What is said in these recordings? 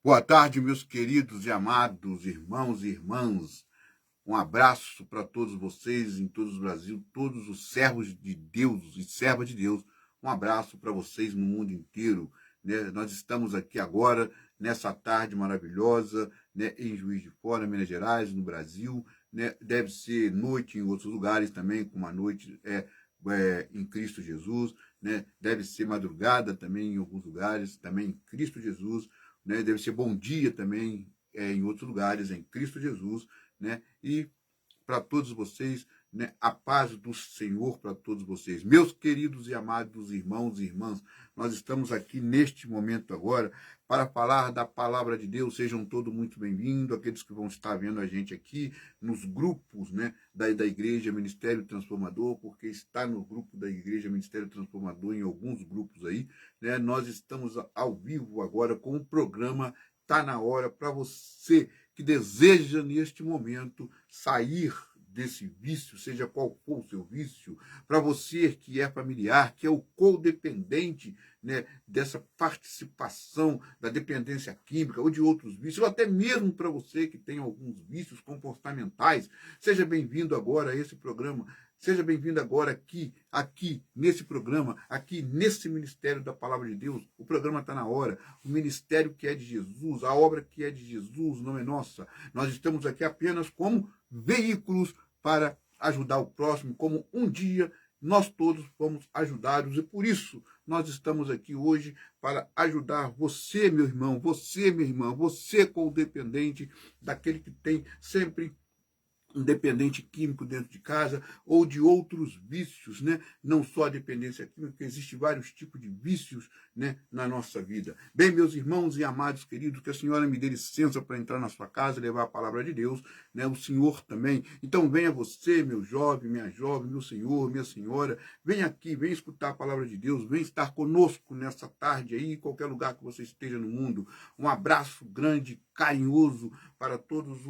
Boa tarde, meus queridos e amados irmãos e irmãs. Um abraço para todos vocês em todo o Brasil, todos os servos de Deus e servas de Deus. Um abraço para vocês no mundo inteiro. Né? Nós estamos aqui agora, nessa tarde maravilhosa, né? Em Juiz de Fora, Minas Gerais, no Brasil. Né? Deve ser noite em outros lugares também, como a noite em Cristo Jesus. Né? Deve ser madrugada também em alguns lugares, também em Cristo Jesus. Né? Deve ser bom dia também em outros lugares, em Cristo Jesus, né? E para todos vocês, né? A paz do Senhor para todos vocês. Meus queridos e amados irmãos e irmãs, nós estamos aqui neste momento agora para falar da palavra de Deus. Sejam todos muito bem-vindos, aqueles que vão estar vendo a gente aqui nos grupos, né, da Igreja Ministério Transformador, porque está no grupo da Igreja Ministério Transformador, em alguns grupos aí, né? Nós estamos ao vivo agora com o programa Tá na Hora, para você que deseja neste momento sair desse vício, seja qual for o seu vício, para você que é familiar, que é o codependente, né, dessa participação da dependência química ou de outros vícios, ou até mesmo para você que tem alguns vícios comportamentais, seja bem-vindo agora a esse programa. Seja bem-vindo agora aqui nesse programa, aqui nesse Ministério da Palavra de Deus. O programa está na hora. O ministério que é de Jesus, a obra que é de Jesus, não é nossa. Nós estamos aqui apenas como veículos para ajudar o próximo, como um dia nós todos fomos ajudados. E por isso nós estamos aqui hoje para ajudar você, meu irmão, você, minha irmã, você codependente, daquele que tem sempre um dependente químico dentro de casa ou de outros vícios, né? Não só a dependência química, porque existem vários tipos de vícios, né, na nossa vida. Bem, meus irmãos e amados queridos, que a senhora me dê licença para entrar na sua casa e levar a palavra de Deus, né? O senhor também. Então venha você, meu jovem, meu senhor, minha senhora, venha aqui, venha escutar a palavra de Deus, venha estar conosco nessa tarde aí, em qualquer lugar que você esteja no mundo. Um abraço grande, carinhoso para todos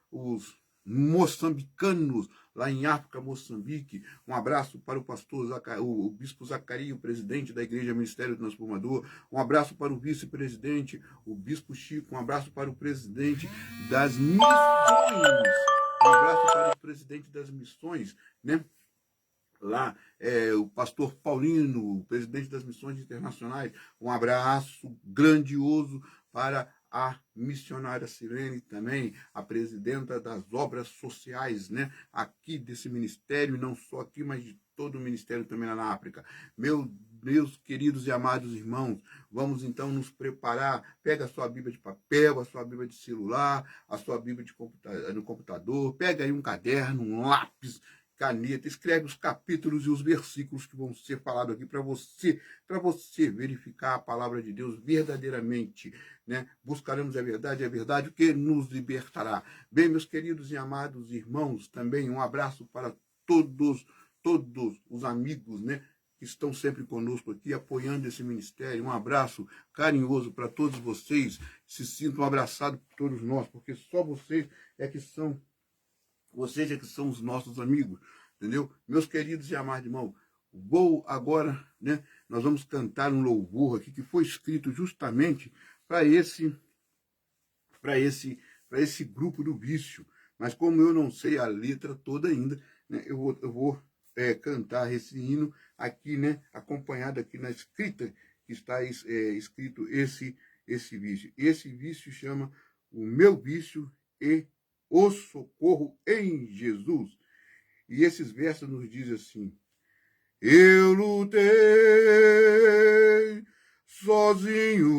os moçambicanos, lá em África, Moçambique. Um abraço para o pastor o bispo Zacarias, o presidente da Igreja Ministério Transformador. Um abraço para o vice-presidente, o bispo Chico. Um abraço para o presidente das missões. Um abraço para o presidente das missões, né? Lá, o pastor Paulino, o presidente das missões internacionais. Um abraço grandioso para a missionária Sirene também, a presidenta das obras sociais, né, aqui desse ministério, não só aqui, mas de todo o ministério também lá na África. Meus queridos e amados irmãos, vamos então nos preparar. Pega a sua Bíblia de papel, a sua Bíblia de celular, a sua Bíblia no computador, pega aí um caderno, um lápis, caneta, escreve os capítulos e os versículos que vão ser falados aqui para você verificar a palavra de Deus verdadeiramente, né? Buscaremos a verdade, o que nos libertará. Bem, meus queridos e amados irmãos, também um abraço para todos os amigos, né, que estão sempre conosco aqui, apoiando esse ministério. Um abraço carinhoso para todos vocês. Se sintam abraçados por todos nós, porque só vocês é que são os nossos amigos, entendeu? Meus queridos e amados irmãos, vou agora, né? Nós vamos cantar um louvor aqui que foi escrito justamente para esse grupo do vício. Mas como eu não sei a letra toda ainda, né, eu vou cantar esse hino aqui, né? Acompanhado aqui na escrita que está escrito esse vício. Esse vício chama O Meu Vício e o Socorro em Jesus. E esses versos nos dizem assim: eu lutei sozinho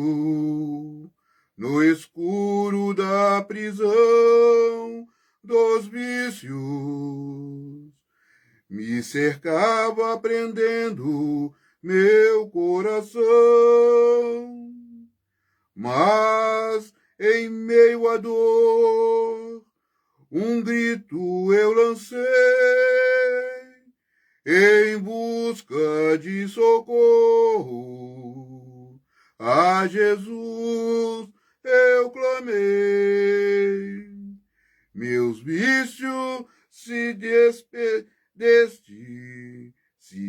no escuro da prisão dos vícios, me cercava prendendo meu coração, mas em meio à dor um grito eu lancei em busca de socorro. A Jesus eu clamei. Meus vícios se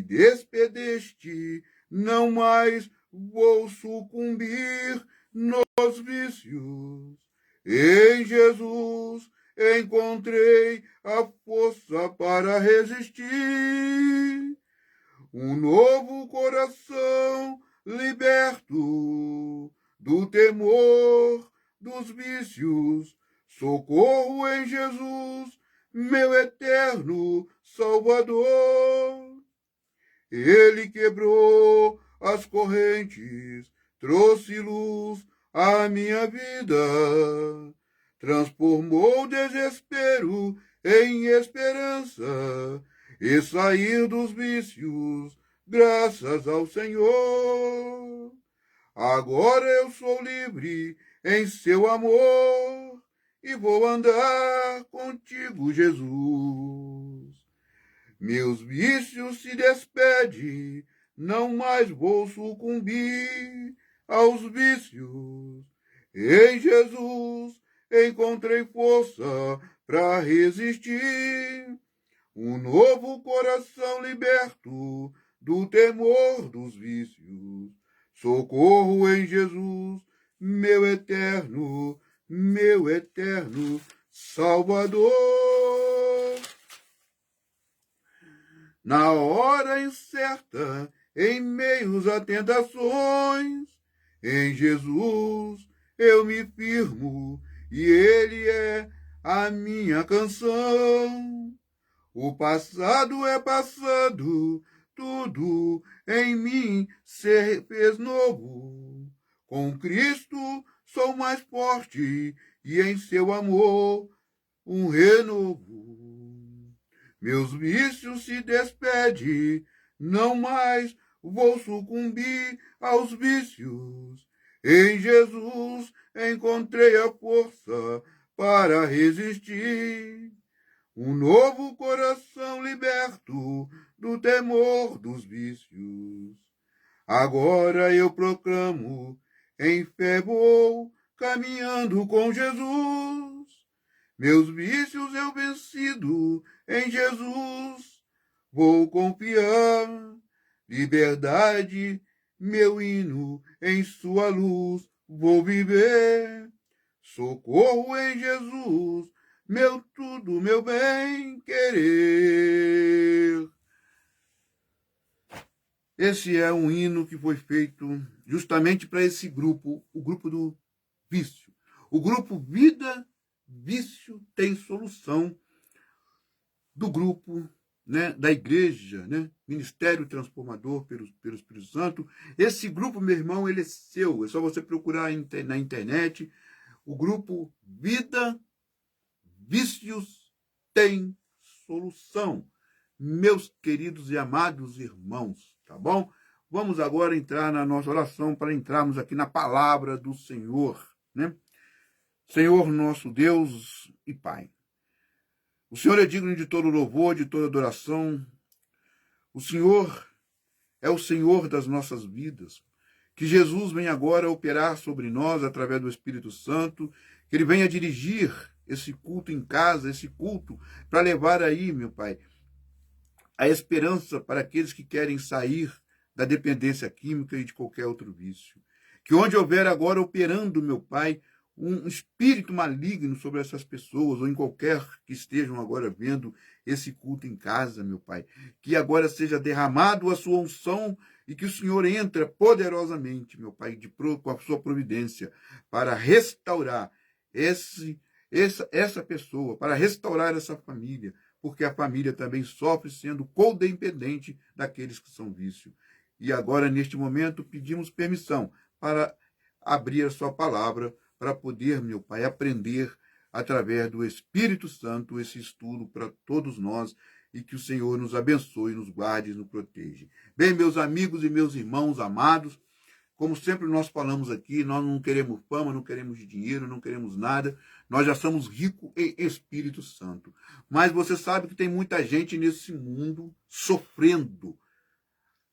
despedeste, não mais vou sucumbir nos vícios. Em Jesus encontrei a força para resistir. Um novo coração liberto do temor dos vícios. Socorro em Jesus, meu eterno Salvador. Ele quebrou as correntes, trouxe luz à minha vida, transformou o desespero em esperança e sair dos vícios, graças ao Senhor. Agora eu sou livre em seu amor e vou andar contigo, Jesus. Meus vícios se despedem, não mais vou sucumbir aos vícios. Em Jesus encontrei força para resistir. Um novo coração liberto do temor dos vícios. Socorro em Jesus, meu eterno Salvador. Na hora incerta, em meios a tentações, em Jesus eu me firmo e Ele é a minha canção. O passado é passado, tudo em mim se fez novo. Com Cristo sou mais forte e em seu amor um renovo. Meus vícios se despedem, não mais vou sucumbir aos vícios. Em Jesus encontrei a força para resistir. Um novo coração liberto do temor dos vícios. Agora eu proclamo, em fé vou caminhando com Jesus. Meus vícios eu vencido em Jesus. Vou confiar, liberdade, meu hino em sua luz vou viver. Socorro em Jesus, meu tudo, meu bem querer. Esse é um hino que foi feito justamente para esse grupo, o grupo do vício. O grupo Vida, Vício Tem Solução, do grupo, né, da igreja, né, Ministério Transformador pelo Espírito Santo. Esse grupo, meu irmão, ele é seu. É só você procurar na internet. O grupo Vida, Vícios Tem Solução. Meus queridos e amados irmãos, tá bom? Vamos agora entrar na nossa oração para entrarmos aqui na palavra do Senhor, né? Senhor nosso Deus e Pai, o Senhor é digno de todo louvor, de toda adoração. O Senhor é o Senhor das nossas vidas. Que Jesus venha agora operar sobre nós através do Espírito Santo, que Ele venha dirigir esse culto em casa, esse culto, para levar aí, meu Pai, a esperança para aqueles que querem sair da dependência química e de qualquer outro vício. Que onde houver agora operando, meu Pai, um espírito maligno sobre essas pessoas, ou em qualquer que estejam agora vendo esse culto em casa, meu Pai, que agora seja derramado a sua unção e que o Senhor entre poderosamente, meu Pai, com a sua providência, para restaurar essa pessoa, para restaurar essa família, porque a família também sofre sendo codependente daqueles que são vício. E agora, neste momento, pedimos permissão para abrir a sua palavra, para poder, meu Pai, aprender através do Espírito Santo esse estudo para todos nós e que o Senhor nos abençoe, nos guarde e nos proteja. Bem, meus amigos e meus irmãos amados, como sempre nós falamos aqui, nós não queremos fama, não queremos dinheiro, não queremos nada. Nós já somos ricos em Espírito Santo. Mas você sabe que tem muita gente nesse mundo sofrendo,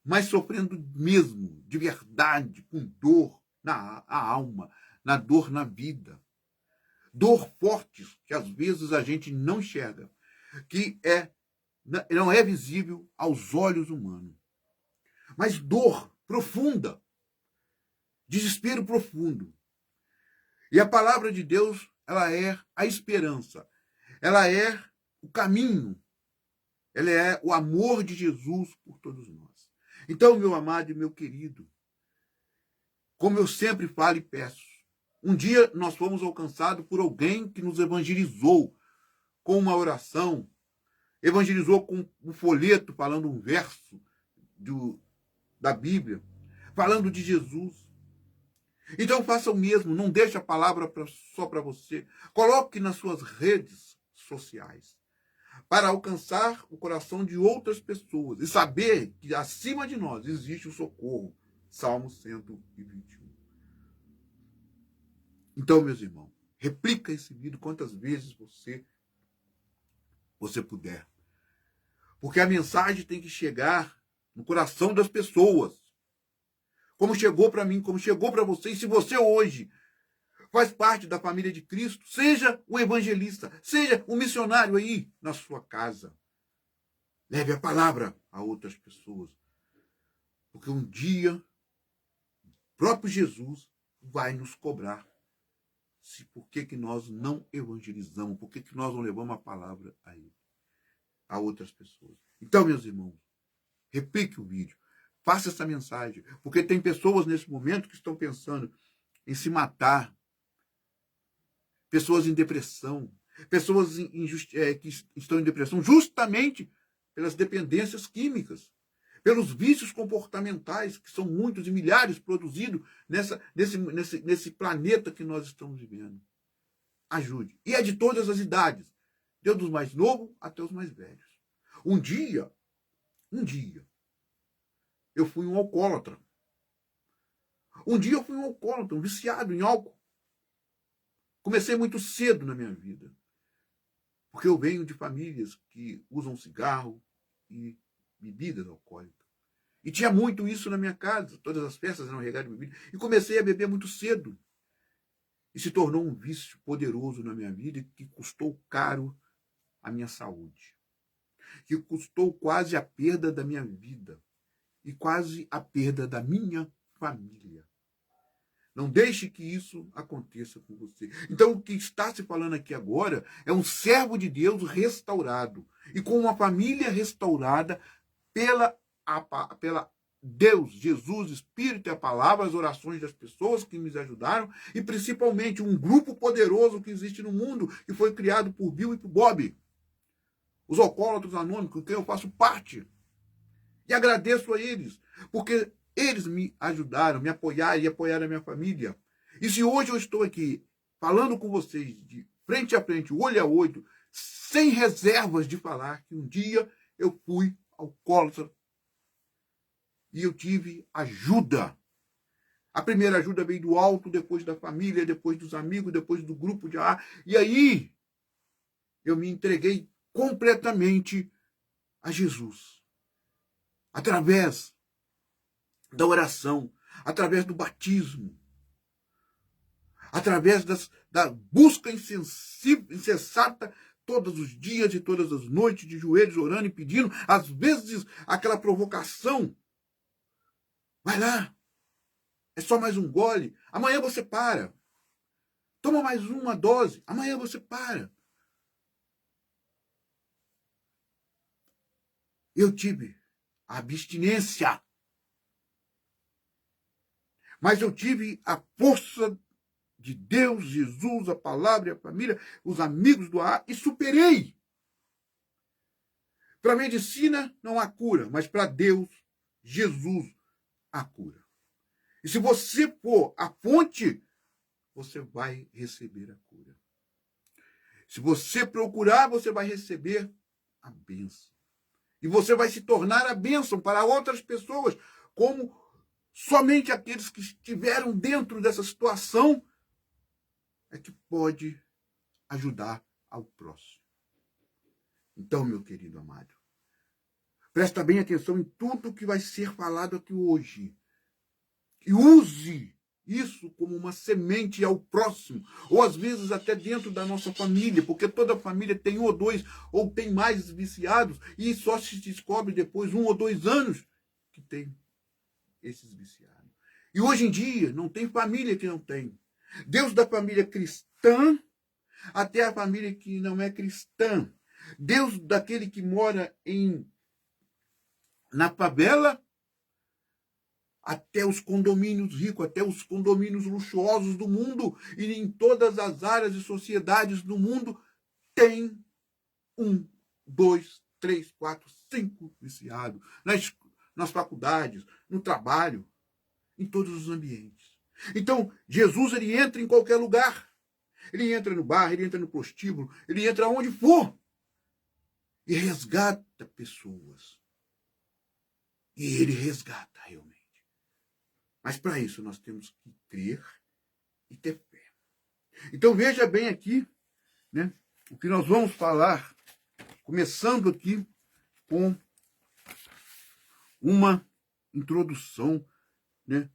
mas sofrendo mesmo, de verdade, com dor na alma, na dor na vida. Dor forte que às vezes a gente não enxerga, que não é visível aos olhos humanos. Mas dor profunda, desespero profundo. E a palavra de Deus, ela é a esperança. Ela é o caminho. Ela é o amor de Jesus por todos nós. Então, meu amado e meu querido, como eu sempre falo e peço, um dia nós fomos alcançados por alguém que nos evangelizou com uma oração, evangelizou com um folheto falando um verso da Bíblia, falando de Jesus. Então faça o mesmo, não deixe a palavra só para você. Coloque nas suas redes sociais para alcançar o coração de outras pessoas e saber que acima de nós existe o socorro. Salmo 121. Então, meus irmãos, replica esse vídeo quantas vezes você puder. Porque a mensagem tem que chegar no coração das pessoas. Como chegou para mim, como chegou para você. E se você hoje faz parte da família de Cristo, seja um evangelista, seja um missionário aí na sua casa. Leve a palavra a outras pessoas. Porque um dia, o próprio Jesus vai nos cobrar. Por que nós não evangelizamos? Por que nós não levamos a palavra a ele, a outras pessoas? Então, meus irmãos, replique o vídeo. Faça essa mensagem. Porque tem pessoas nesse momento que estão pensando em se matar. Pessoas em depressão. Pessoas que estão em depressão justamente pelas dependências químicas. Pelos vícios comportamentais, que são muitos e milhares produzidos nesse planeta que nós estamos vivendo. Ajude. E é de todas as idades. Desde os mais novos até os mais velhos. Um dia, eu fui um alcoólatra. Um dia eu fui um alcoólatra, um viciado em álcool. Comecei muito cedo na minha vida. Porque eu venho de famílias que usam cigarro e bebidas alcoólicas. E tinha muito isso na minha casa. Todas as festas eram regadas de bebida. E comecei a beber muito cedo. E se tornou um vício poderoso na minha vida que custou caro a minha saúde. Que custou quase a perda da minha vida. E quase a perda da minha família. Não deixe que isso aconteça com você. Então, o que está se falando aqui agora é um servo de Deus restaurado. E com uma família restaurada pela Deus, Jesus, Espírito e a palavra, as orações das pessoas que me ajudaram, e principalmente um grupo poderoso que existe no mundo, que foi criado por Bill e por Bob. Os alcoólatras anônimos, com quem eu faço parte. E agradeço a eles, porque eles me ajudaram, me apoiaram e apoiaram a minha família. E se hoje eu estou aqui falando com vocês de frente a frente, olho a olho, sem reservas de falar que um dia eu fui alcoólatra e eu tive ajuda. A primeira ajuda veio do alto, depois da família, depois dos amigos, depois do grupo de A. E aí eu me entreguei completamente a Jesus. Através da oração, através do batismo, através da busca incessata todos os dias e todas as noites, de joelhos, orando e pedindo, às vezes aquela provocação. Vai lá, é só mais um gole, amanhã você para. Toma mais uma dose, amanhã você para. Eu tive a abstinência. Mas eu tive a força de Deus, Jesus, a palavra e a família, os amigos do AA, e superei. Para a medicina não há cura, mas para Deus, Jesus, há cura. E se você for a fonte, você vai receber a cura. Se você procurar, você vai receber a bênção. E você vai se tornar a bênção para outras pessoas, como somente aqueles que estiveram dentro dessa situação é que pode ajudar ao próximo. Então, meu querido amado, presta bem atenção em tudo que vai ser falado aqui hoje. E use isso como uma semente ao próximo, ou às vezes até dentro da nossa família, porque toda família tem um ou dois, ou tem mais viciados, e só se descobre depois 1 ou 2 anos que tem esses viciados. E hoje em dia não tem família que não tem. Deus da família cristã até a família que não é cristã. Deus daquele que mora na favela até os condomínios ricos, até os condomínios luxuosos do mundo, e em todas as áreas e sociedades do mundo tem 1, 2, 3, 4, 5 viciados. Nas faculdades, no trabalho, em todos os ambientes. Então, Jesus, ele entra em qualquer lugar. Ele entra no bar, ele entra no prostíbulo, ele entra onde for. E resgata pessoas. E ele resgata realmente. Mas para isso nós temos que crer e ter fé. Então veja bem aqui, né, o que nós vamos falar, começando aqui com uma introdução, né,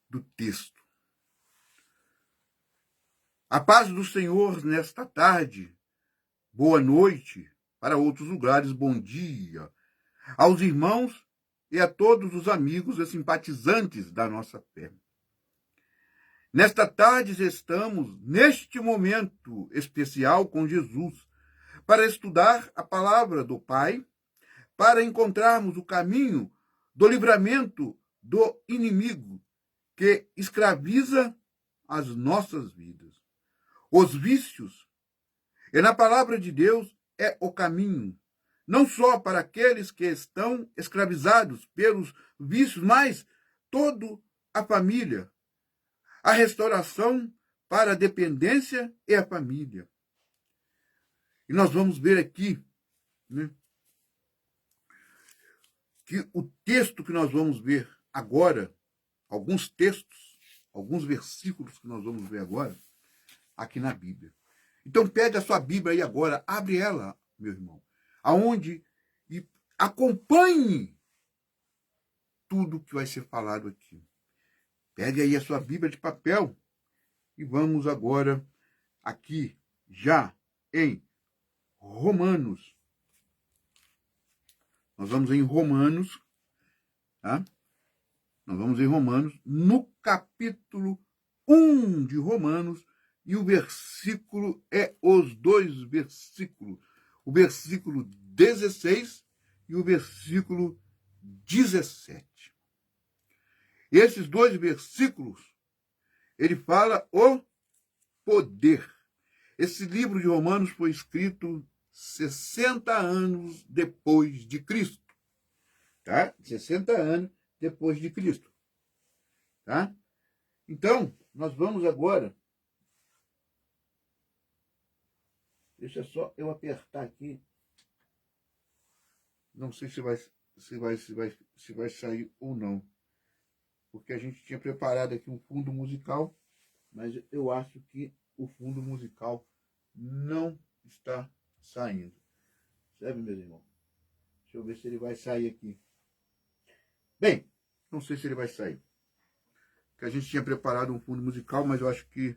do texto. A paz do Senhor nesta tarde, boa noite, para outros lugares, bom dia, aos irmãos e a todos os amigos e simpatizantes da nossa fé. Nesta tarde estamos, neste momento especial com Jesus, para estudar a palavra do Pai, para encontrarmos o caminho do livramento do inimigo que escraviza as nossas vidas. Os vícios, e na palavra de Deus é o caminho, não só para aqueles que estão escravizados pelos vícios, mas toda a família. A restauração para a dependência e a família. E nós vamos ver aqui, né, que o texto que nós vamos ver agora, alguns textos, alguns versículos que nós vamos ver agora, aqui na Bíblia. Então pega a sua Bíblia aí agora, abre ela, meu irmão, aonde e acompanhe tudo que vai ser falado aqui. Pegue aí a sua Bíblia de papel e vamos agora aqui já em Romanos. Nós vamos em Romanos, tá? Nós vamos em Romanos, no capítulo 1 de Romanos, e o versículo é os dois versículos. O versículo 16 e o versículo 17. Esses dois versículos, ele fala o poder. Esse livro de Romanos foi escrito 60 anos depois de Cristo. Tá? 60 anos depois de Cristo. Tá? Então, nós vamos agora. Deixa só eu apertar aqui. Não sei se vai sair ou não. Porque a gente tinha preparado aqui um fundo musical, mas eu acho que o fundo musical não está saindo. Sabe, meus irmãos? Deixa eu ver se ele vai sair aqui. Bem, não sei se ele vai sair. Porque a gente tinha preparado um fundo musical, mas eu acho que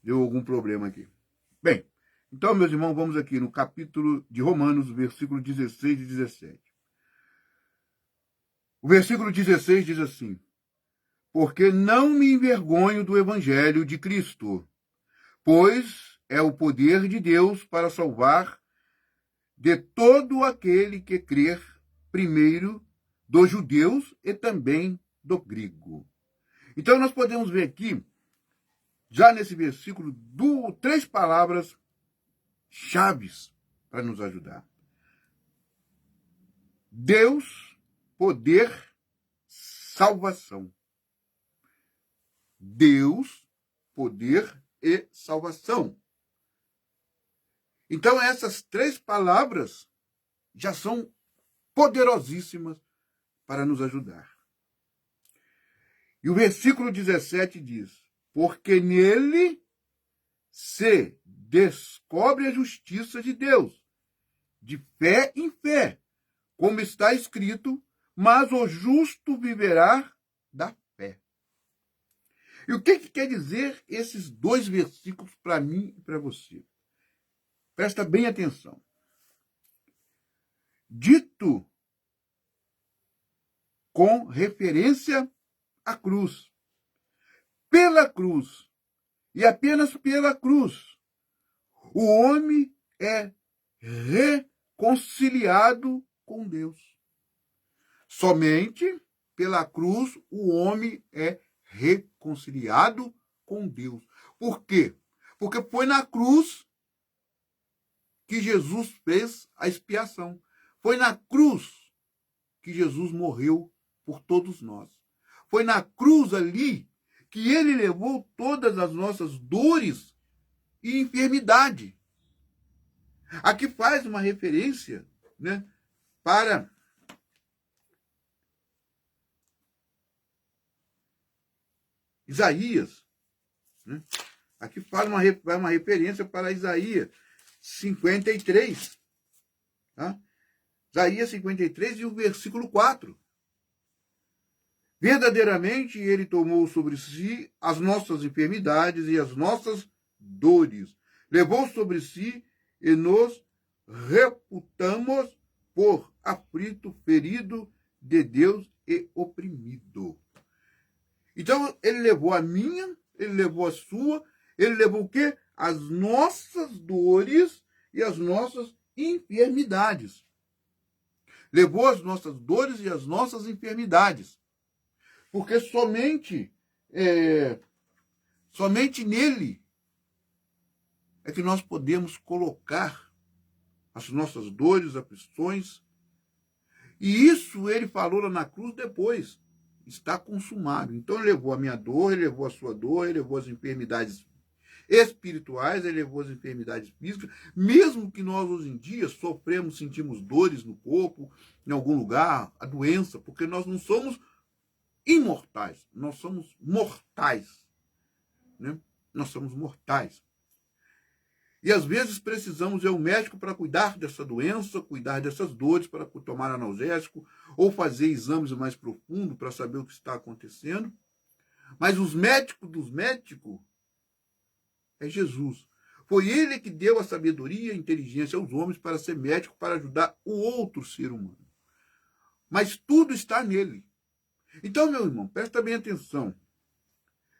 deu algum problema aqui. Bem, então, meus irmãos, vamos aqui no capítulo de Romanos, versículo 16 e 17. O versículo 16 diz assim: porque não me envergonho do evangelho de Cristo, pois é o poder de Deus para salvar de todo aquele que crer, primeiro dos judeus e também do grego. Então nós podemos ver aqui, já nesse versículo, três palavras chaves para nos ajudar. Deus, poder, salvação. Deus, poder e salvação. Então essas três palavras já são poderosíssimas para nos ajudar. E o versículo 17 diz: porque nele se descobre a justiça de Deus, de fé em fé, como está escrito, mas o justo viverá da fé. E o que quer dizer esses dois versículos para mim e para você? Presta bem atenção. Dito com referência à cruz. Pela cruz E apenas pela cruz o homem é reconciliado com Deus. Somente pela cruz o homem é reconciliado com Deus. Por quê? Porque foi na cruz que Jesus fez a expiação. Foi na cruz que Jesus morreu por todos nós. Foi na cruz ali que ele levou todas as nossas dores e enfermidade. Aqui faz uma referência, né, para Isaías. Né? Aqui faz uma referência para Isaías 53. Tá? Isaías 53 e o versículo 4. Verdadeiramente ele tomou sobre si as nossas enfermidades e as nossas dores. Levou sobre si e nos reputamos por aflito, ferido de Deus e oprimido. Então, ele levou a minha, ele levou a sua, ele levou o quê? As nossas dores e as nossas enfermidades. Levou as nossas dores e as nossas enfermidades. Porque somente nele é que nós podemos colocar as nossas dores, aflições. E isso ele falou lá na cruz depois. Está consumado. Então ele levou a minha dor, ele levou a sua dor, ele levou as enfermidades espirituais, ele levou as enfermidades físicas. Mesmo que nós hoje em dia sofremos, sentimos dores no corpo, em algum lugar, a doença, porque nós não somos imortais, nós somos mortais. Né? Nós somos mortais. E às vezes precisamos ir ao médico para cuidar dessa doença, cuidar dessas dores, para tomar analgésico, ou fazer exames mais profundos para saber o que está acontecendo. Mas os médicos dos médicos é Jesus. Foi ele que deu a sabedoria e a inteligência aos homens para ser médico, para ajudar o outro ser humano. Mas tudo está nele. Então, meu irmão, presta bem atenção.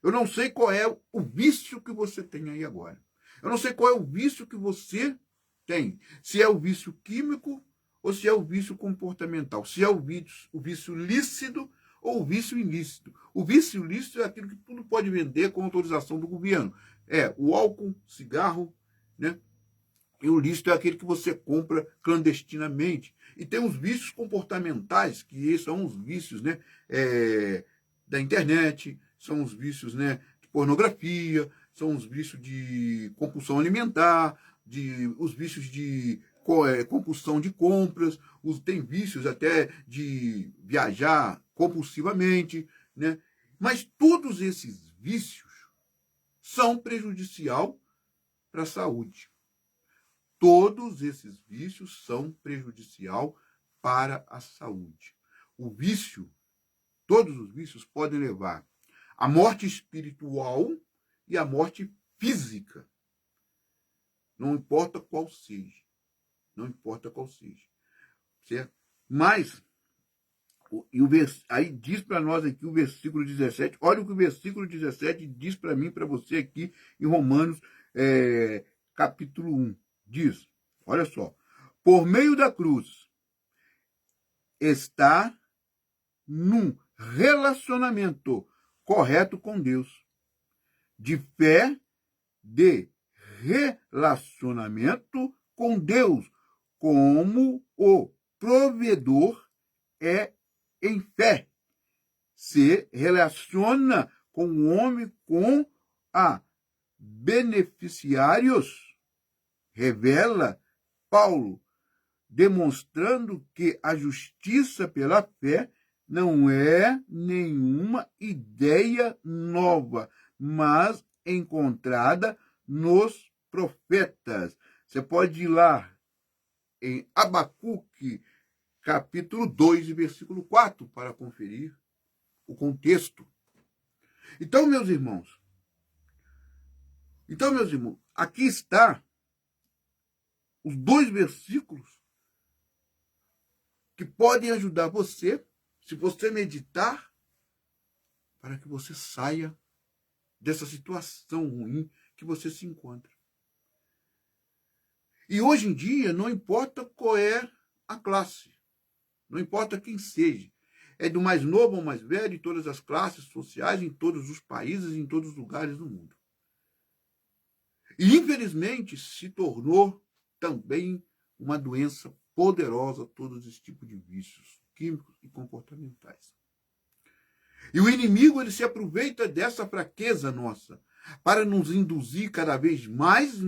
Eu não sei qual é o vício que você tem aí agora. Eu não sei qual é o vício que você tem. Se é o vício químico ou se é o vício comportamental. Se é o vício lícito ou o vício ilícito. O vício ilícito é aquilo que tudo pode vender com autorização do governo. É o álcool, cigarro, né? E o lícito é aquele que você compra clandestinamente. E tem os vícios comportamentais, que são os vícios, né, da internet, são os vícios, né, de pornografia, são os vícios de compulsão alimentar, os vícios de compulsão de compras, tem vícios até de viajar compulsivamente, né? Mas todos esses vícios são prejudicial para a saúde. Todos esses vícios são prejudicial para a saúde. O vício, todos os vícios podem levar à morte espiritual e à morte física. Não importa qual seja. Não importa qual seja. Certo? Mas, aí diz para nós aqui o versículo 17. Olha o que o versículo 17 diz para mim, para você aqui em Romanos, capítulo 1. Diz, olha só, por meio da cruz está num relacionamento correto com Deus, de fé, de relacionamento com Deus, como o provedor é em fé. Se relaciona com o homem, com a beneficiários, revela Paulo, demonstrando que a justiça pela fé não é nenhuma ideia nova, mas encontrada nos profetas. Você pode ir lá em Abacuque, capítulo 2, versículo 4, para conferir o contexto. Então, meus irmãos, aqui está os 2 versículos que podem ajudar você, se você meditar, para que você saia dessa situação ruim que você se encontra. E hoje em dia, não importa qual é a classe, não importa quem seja, é do mais novo ao mais velho, em todas as classes sociais, em todos os países, em todos os lugares do mundo. E, infelizmente, se tornou também uma doença poderosa, todos esses tipos de vícios químicos e comportamentais. E o inimigo, ele se aproveita dessa fraqueza nossa para nos induzir cada vez mais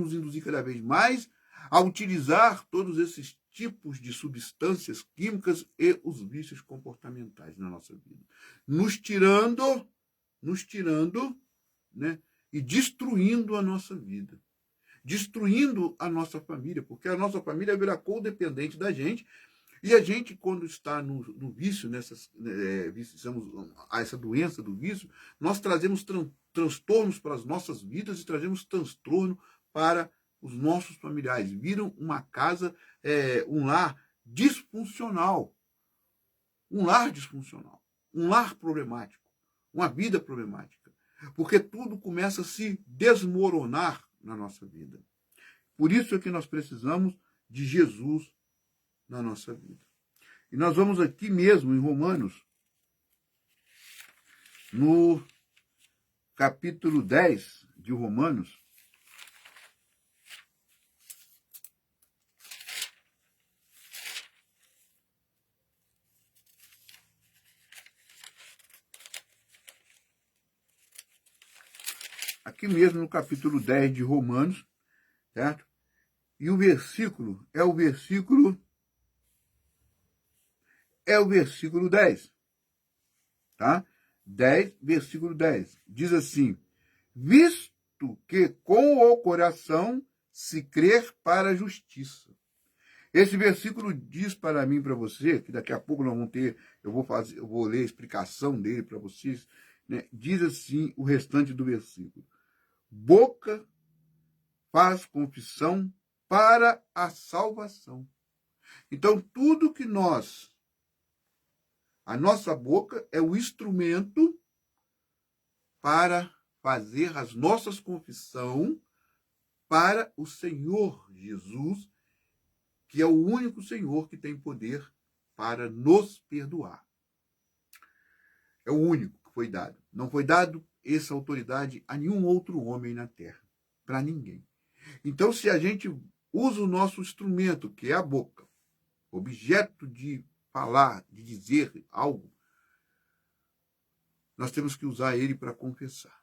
a utilizar todos esses tipos de substâncias químicas e os vícios comportamentais na nossa vida, nos tirando, né, e destruindo a nossa vida, destruindo a nossa família, porque a nossa família vira codependente da gente. E a gente, quando está no vício, viciamos a essa doença do vício, nós trazemos transtornos para as nossas vidas e trazemos transtorno para os nossos familiares. Viram uma casa, um lar disfuncional. Um lar problemático, uma vida problemática. Porque tudo começa a se desmoronar na nossa vida. Por isso é que nós precisamos de Jesus na nossa vida. E nós vamos aqui mesmo em Romanos, no capítulo 10 de Romanos, aqui mesmo no capítulo 10 de Romanos, certo? E o versículo é o versículo 10, tá? 10, versículo 10. Diz assim: visto que com o coração se crer para a justiça. Esse versículo diz para mim, para você, que daqui a pouco nós vamos ter, eu vou ler a explicação dele para vocês, né? Diz assim o restante do versículo: boca faz confissão para a salvação. Então, tudo que a nossa boca é o instrumento para fazer as nossas confissões para o Senhor Jesus, que é o único Senhor que tem poder para nos perdoar. É o único que foi dado. Não foi dado essa autoridade a nenhum outro homem na terra, para ninguém. Então, se a gente usa o nosso instrumento, que é a boca, objeto de falar, de dizer algo, nós temos que usar ele para confessar.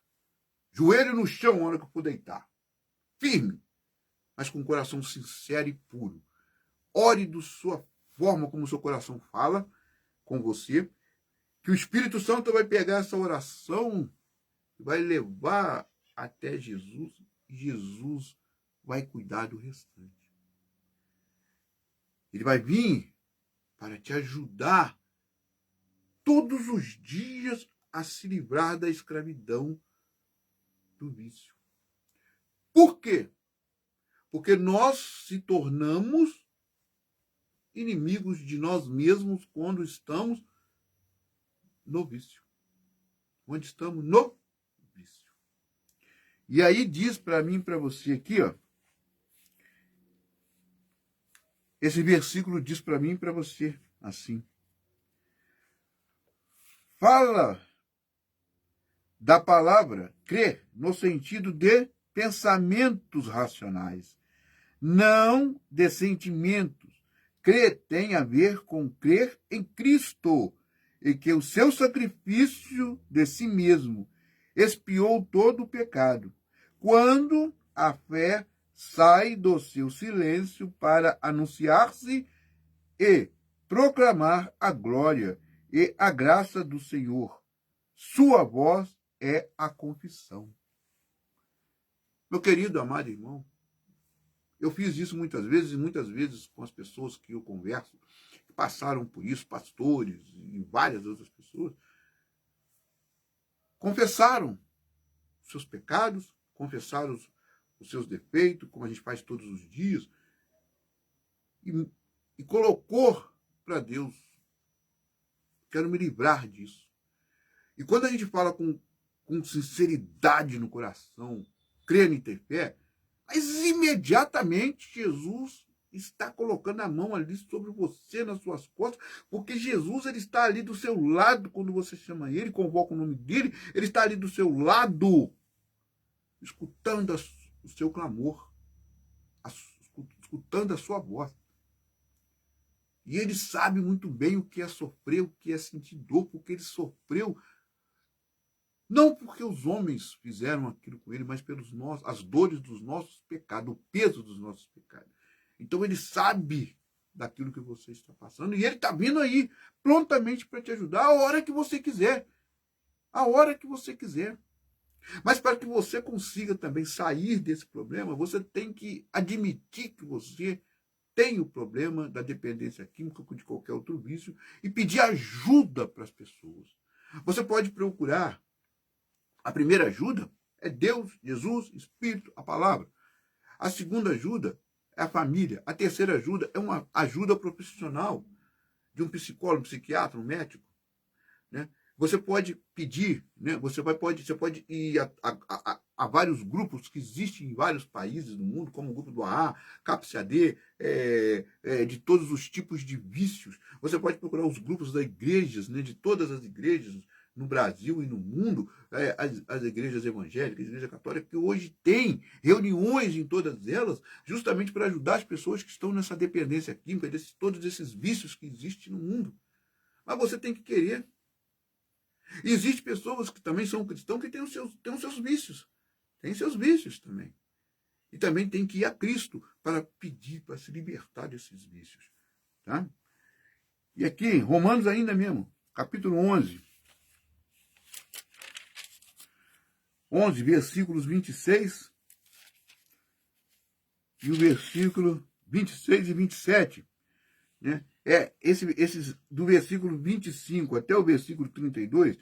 Joelho no chão, na hora que eu for deitar. Firme, mas com o coração sincero e puro. Ore da sua forma como o seu coração fala com você, que o Espírito Santo vai pegar essa oração e vai levar até Jesus, e Jesus vai cuidar do restante. Ele vai vir para te ajudar todos os dias a se livrar da escravidão do vício. Por quê? Porque nós se tornamos inimigos de nós mesmos quando estamos no vício. Quando estamos no vício. E aí diz para mim, para você aqui, ó. Esse versículo diz para mim e para você assim: fala da palavra crer no sentido de pensamentos racionais, não de sentimentos. Crer tem a ver com crer em Cristo e que o seu sacrifício de si mesmo expiou todo o pecado. Quando a fé sai do seu silêncio para anunciar-se e proclamar a glória e a graça do Senhor. Sua voz é a confissão. Meu querido, amado irmão, eu fiz isso muitas vezes, e muitas vezes com as pessoas que eu converso, que passaram por isso, pastores e várias outras pessoas, confessaram os seus pecados, confessaram os seus defeitos, como a gente faz todos os dias, e colocou para Deus: quero me livrar disso. E quando a gente fala com com sinceridade no coração, crendo e ter fé, mas imediatamente Jesus está colocando a mão ali sobre você, nas suas costas, porque Jesus ele está ali do seu lado quando você chama ele, convoca o nome dele, ele está ali do seu lado, escutando o seu clamor, escutando a sua voz. E ele sabe muito bem o que é sofrer, o que é sentir dor, porque ele sofreu, não porque os homens fizeram aquilo com ele, mas pelos as dores dos nossos pecados, o peso dos nossos pecados. Então ele sabe daquilo que você está passando e ele está vindo aí prontamente para te ajudar a hora que você quiser. A hora que você quiser. Mas para que você consiga também sair desse problema, você tem que admitir que você tem o problema da dependência química ou de qualquer outro vício e pedir ajuda para as pessoas. Você pode procurar. A primeira ajuda é Deus, Jesus, Espírito, a palavra. A segunda ajuda é a família. A terceira ajuda é uma ajuda profissional de um psicólogo, um psiquiatra, um médico. Né? Você pode pedir, né? Você pode ir a vários grupos que existem em vários países do mundo, como o grupo do AA, CAPS-AD, de todos os tipos de vícios. Você pode procurar os grupos das igrejas, né? De todas as igrejas, no Brasil e no mundo, as igrejas evangélicas, a igreja católica, que hoje tem reuniões em todas elas, justamente para ajudar as pessoas que estão nessa dependência química, todos esses vícios que existem no mundo. Mas você tem que querer. E existem pessoas que também são cristãos que têm os seus vícios. Tem seus vícios também. E também tem que ir a Cristo para pedir, para se libertar desses vícios. Tá? E aqui, Romanos ainda mesmo, capítulo 11, versículos 26 e o versículo 26 e 27. Né? Esses do versículo 25 até o versículo 32,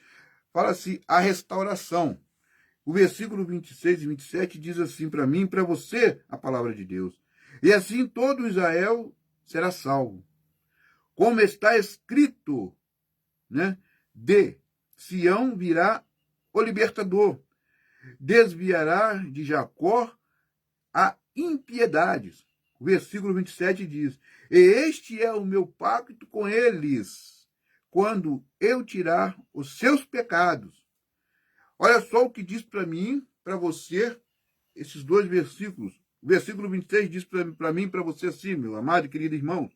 fala-se a restauração. O versículo 26 e 27 diz assim para mim e para você a palavra de Deus. E assim todo Israel será salvo. Como está escrito, né? De Sião virá o libertador. Desviará de Jacó a impiedades. O versículo 27 diz, e este é o meu pacto com eles, quando eu tirar os seus pecados. Olha só o que diz para mim, para você, esses dois versículos. O versículo 26 diz para mim e para você assim, meu amado e querido irmão,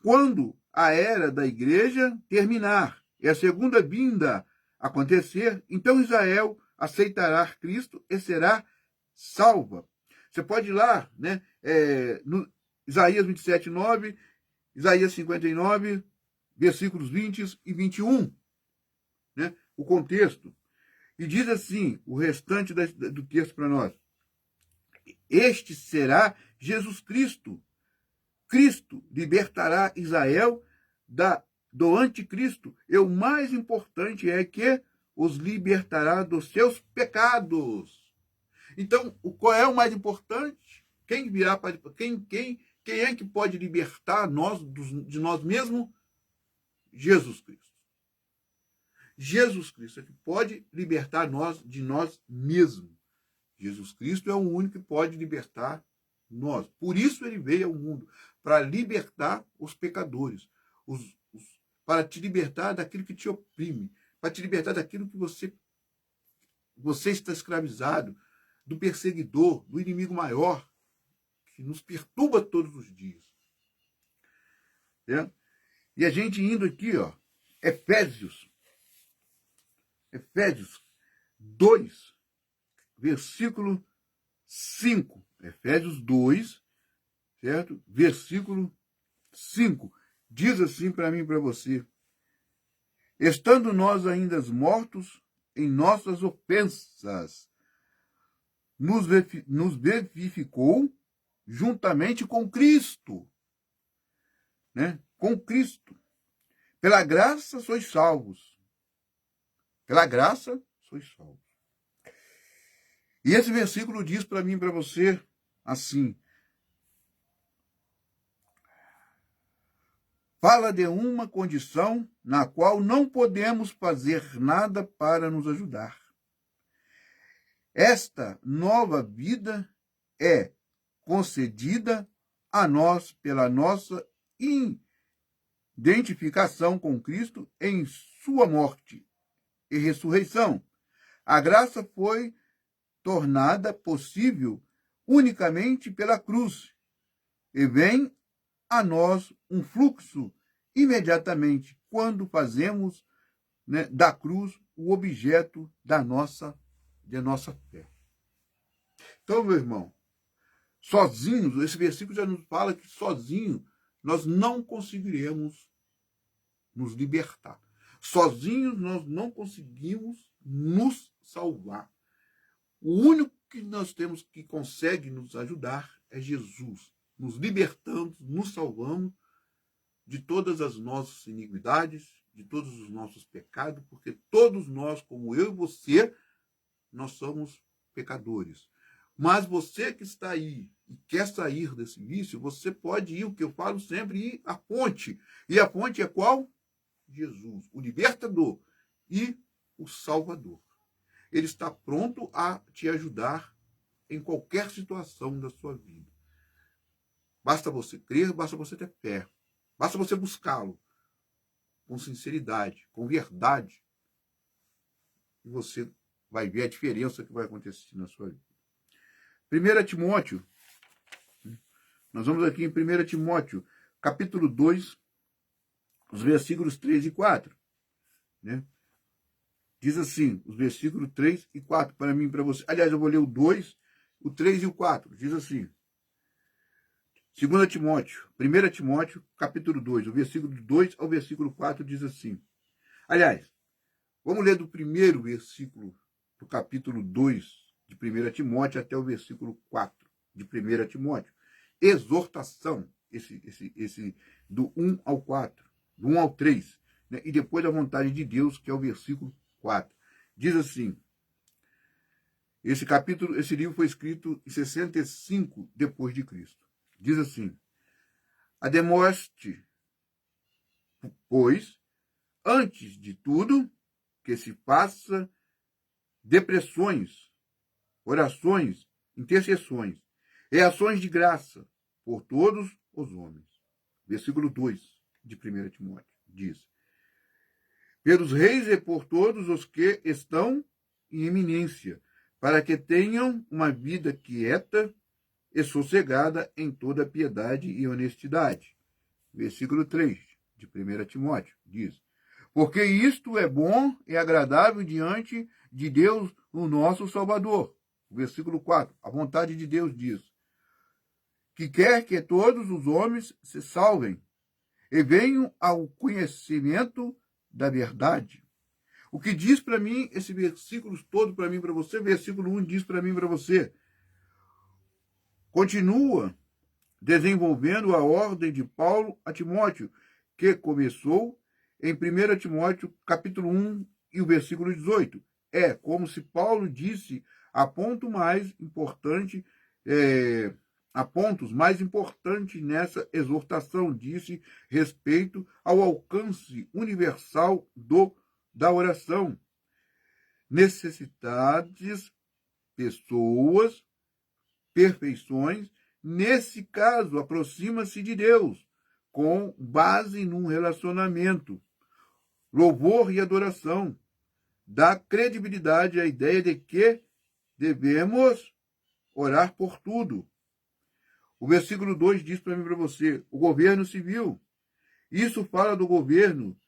quando a era da igreja terminar e a segunda vinda acontecer, então Israel aceitará Cristo e será salva. Você pode ir lá, né? No Isaías 27, 9, Isaías 59, versículos 20 e 21, né? O contexto. E diz assim, o restante do texto para nós. Este será Jesus Cristo. Cristo libertará Israel do anticristo. E o mais importante é que os libertará dos seus pecados. Então, qual é o mais importante? Quem é que pode libertar de nós mesmos? Jesus Cristo. Jesus Cristo é que pode libertar de nós mesmos. Jesus Cristo é o único que pode libertar nós. Por isso ele veio ao mundo, para libertar os pecadores, para te libertar daquilo que te oprime, para te libertar daquilo que você está escravizado, do perseguidor, do inimigo maior, que nos perturba todos os dias. E a gente indo aqui, ó, Efésios 2, versículo 5. Efésios 2, certo? Versículo 5. Diz assim para mim e para você. Estando nós ainda mortos em nossas ofensas, nos vivificou juntamente com Cristo. Né? Com Cristo. Pela graça sois salvos. Pela graça sois salvos. E esse versículo diz para mim e para você assim. Fala de uma condição na qual não podemos fazer nada para nos ajudar. Esta nova vida é concedida a nós pela nossa identificação com Cristo em sua morte e ressurreição. A graça foi tornada possível unicamente pela cruz e vem a nós um fluxo imediatamente quando fazemos, né, da cruz o objeto de nossa fé. Então, meu irmão, sozinhos, esse versículo já nos fala que sozinho nós não conseguiremos nos libertar. Sozinhos nós não conseguimos nos salvar. O único que nós temos que consegue nos ajudar é Jesus. Nos libertamos, nos salvamos de todas as nossas iniquidades, de todos os nossos pecados, porque todos nós, como eu e você, nós somos pecadores. Mas você que está aí e quer sair desse vício, você pode ir, o que eu falo sempre, ir à fonte. E a fonte é qual? Jesus, o libertador e o salvador. Ele está pronto a te ajudar em qualquer situação da sua vida. Basta você crer, basta você ter fé. Basta você buscá-lo com sinceridade, com verdade. E você vai ver a diferença que vai acontecer na sua vida. 1 Timóteo, nós vamos aqui em 1 Timóteo, capítulo 2, os versículos 3 e 4. Né? Diz assim, os versículos 3 e 4 para mim e para você. Aliás, eu vou ler o 2, o 3 e o 4. Diz assim, 2 Timóteo, 1 Timóteo, capítulo 2, o versículo 2 ao versículo 4 diz assim. Aliás, vamos ler do primeiro versículo do capítulo 2 de 1 Timóteo até o versículo 4 de 1 Timóteo. Exortação, esse do 1 ao 4, do 1 ao 3, né? E depois a vontade de Deus, que é o versículo 4. Diz assim, esse livro foi escrito em 65 depois de Cristo. Diz assim, ademoste, pois, antes de tudo, que se faça depressões, orações, intercessões e ações de graça por todos os homens. Versículo 2 de 1 Timóteo diz, pelos reis e por todos os que estão em eminência, para que tenham uma vida quieta e sossegada em toda piedade e honestidade. Versículo 3 de 1 Timóteo diz, porque isto é bom e agradável diante de Deus, o nosso Salvador. Versículo 4, a vontade de Deus diz, que quer que todos os homens se salvem e venham ao conhecimento da verdade. O que diz para mim, esse versículo todo para mim e para você, versículo 1 diz para mim e para você, continua desenvolvendo a ordem de Paulo a Timóteo, que começou em 1 Timóteo, capítulo 1 e o versículo 18. É como se Paulo disse a pontos mais importantes nessa exortação, disse respeito ao alcance universal da oração. Necessidades, pessoas, perfeições, nesse caso, aproxima-se de Deus, com base num relacionamento, louvor e adoração, dá credibilidade à ideia de que devemos orar por tudo. O versículo 2 diz para mim e para você, o governo civil. Isso fala do governo,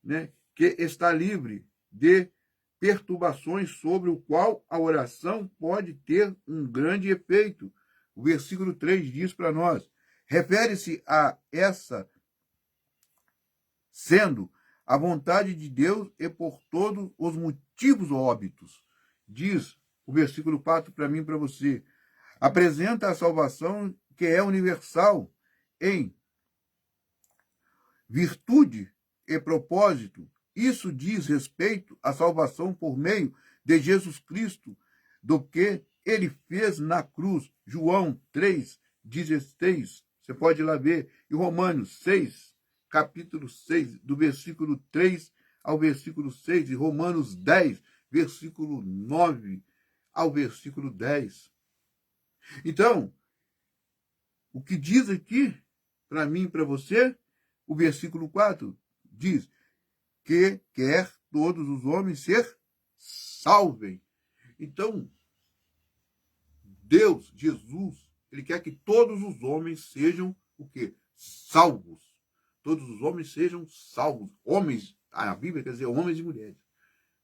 né, que está livre de perturbações sobre o qual a oração pode ter um grande efeito. O versículo 3 diz para nós, refere-se a essa sendo a vontade de Deus e por todos os motivos óbitos. Diz o versículo 4 para mim e para você, apresenta a salvação que é universal em virtude e propósito. Isso diz respeito à salvação por meio de Jesus Cristo, do que ele fez na cruz. João 3,16. Você pode ir lá ver. E Romanos 6, capítulo 6, do versículo 3 ao versículo 6. E Romanos 10, versículo 9 ao versículo 10. Então, o que diz aqui, para mim e para você, o versículo 4 diz que quer todos os homens ser salvem. Então, Deus, Jesus, ele quer que todos os homens sejam o quê? Salvos. Todos os homens sejam salvos. Homens, a Bíblia quer dizer homens e mulheres,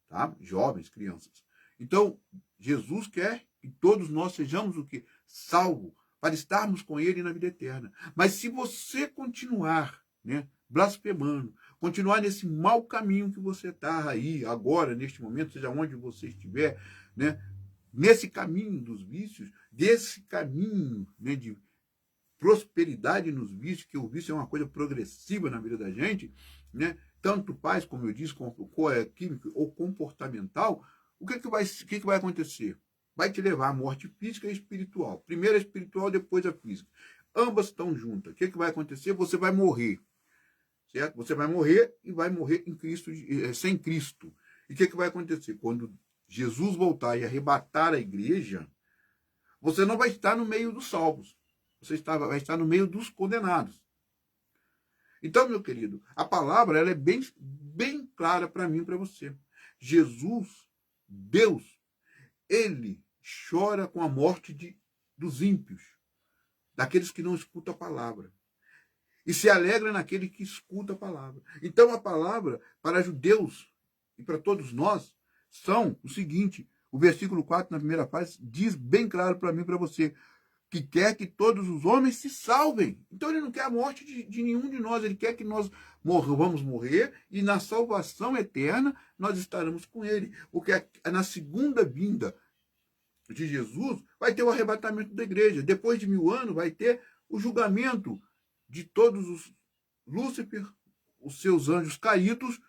tá? Jovens, crianças. Então, Jesus quer que todos nós sejamos o quê? Salvos, para estarmos com ele na vida eterna. Mas se você continuar, né, blasfemando, continuar nesse mau caminho que você está aí, agora, neste momento, seja onde você estiver, né, nesse caminho dos vícios, desse caminho, né, de prosperidade nos vícios, que o vício é uma coisa progressiva na vida da gente, né, tanto faz, como eu disse, químico ou comportamental, o que vai acontecer? Vai te levar à morte física e espiritual. Primeiro a espiritual, depois a física. Ambas estão juntas. O que vai acontecer? Você vai morrer. Certo? Você vai morrer e vai morrer em Cristo, sem Cristo. E o que vai acontecer? Quando Jesus voltar e arrebatar a igreja, você não vai estar no meio dos salvos. Você vai estar no meio dos condenados. Então, meu querido, a palavra ela é bem clara para mim e para você. Jesus, Deus, ele chora com a morte dos ímpios, daqueles que não escutam a palavra. E se alegra naquele que escuta a palavra. Então, a palavra para judeus e para todos nós são o seguinte: o versículo 4, na primeira fase, diz bem claro para mim e para você, que quer que todos os homens se salvem. Então ele não quer a morte de nenhum de nós, ele quer que nós vamos morrer e na salvação eterna nós estaremos com ele. Porque na segunda vinda de Jesus vai ter o arrebatamento da igreja. Depois de 1000 anos vai ter o julgamento de todos os Lúcifer, os seus anjos caídos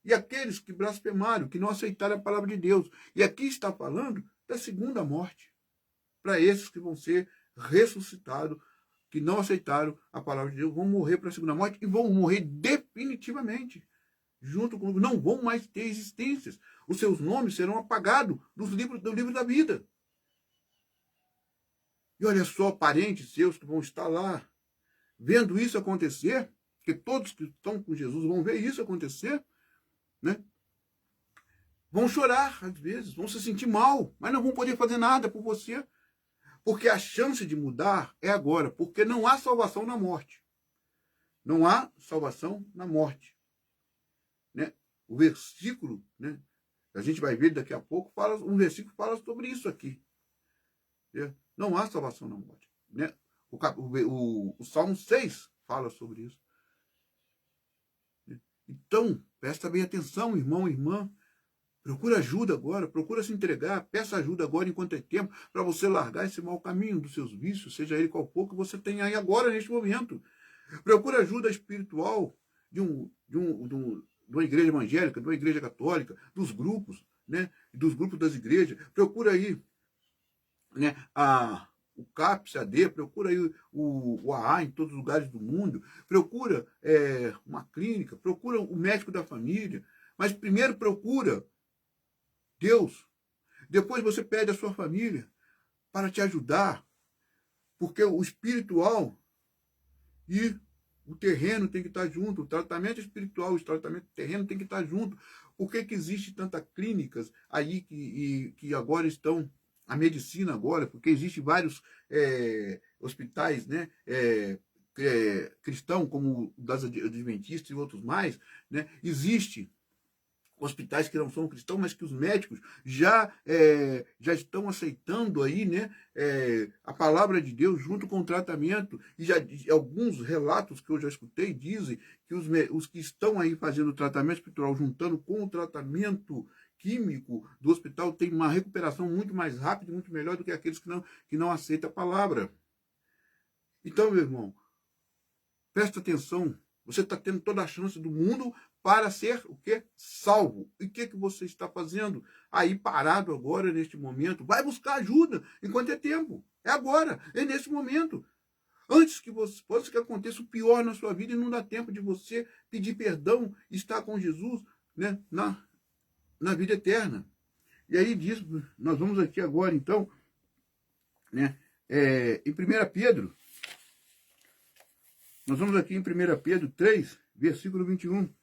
e aqueles que blasfemaram, que não aceitaram a palavra de Deus. E aqui está falando da segunda morte, para esses que vão ser ressuscitados, que não aceitaram a palavra de Deus, vão morrer para a segunda morte e vão morrer definitivamente, junto com, não vão mais ter existências. Os seus nomes serão apagados do livro da vida. E olha só, parentes seus que vão estar lá, vendo isso acontecer, que todos que estão com Jesus vão ver isso acontecer, né? Vão chorar, às vezes, vão se sentir mal, mas não vão poder fazer nada por você. Porque a chance de mudar é agora, porque não há salvação na morte. Não há salvação na morte. Né? O versículo, né, a gente vai ver daqui a pouco, um versículo fala sobre isso aqui. Né? Não há salvação na morte. Né? O Salmo 6 fala sobre isso. Então, presta bem atenção, irmão e irmã. Procura ajuda agora, procura se entregar, peça ajuda agora enquanto é tempo, para você largar esse mau caminho dos seus vícios, seja ele qual for que você tem aí agora, neste momento. Procura ajuda espiritual de uma igreja evangélica, de uma igreja católica, dos grupos, né? Dos grupos das igrejas. Procura aí, né, o CAPS, AD, procura aí o AA em todos os lugares do mundo, procura uma clínica, procura o médico da família, mas primeiro procura Deus. Depois você pede a sua família para te ajudar, porque o espiritual e o terreno tem que estar junto, o tratamento espiritual e o tratamento terreno tem que estar junto. Por que existe tantas clínicas aí que agora estão, a medicina agora, porque existem vários hospitais, né, cristãos, como o das adventistas e outros mais, né, existe hospitais que não são cristãos, mas que os médicos já estão aceitando aí, né, a palavra de Deus junto com o tratamento. E alguns relatos que eu já escutei dizem que os que estão aí fazendo o tratamento espiritual, juntando com o tratamento químico do hospital, tem uma recuperação muito mais rápida e muito melhor do que aqueles que não aceitam a palavra. Então, meu irmão, presta atenção. Você está tendo toda a chance do mundo para ser o quê? Salvo. E o que você está fazendo aí parado agora, neste momento? Vai buscar ajuda enquanto é tempo. É agora, é nesse momento. Antes que aconteça o pior na sua vida e não dá tempo de você pedir perdão e estar com Jesus, né, na vida eterna. E aí diz, nós vamos aqui agora, então, né, em 1 Pedro, nós vamos aqui em 1 Pedro 3, versículo 21.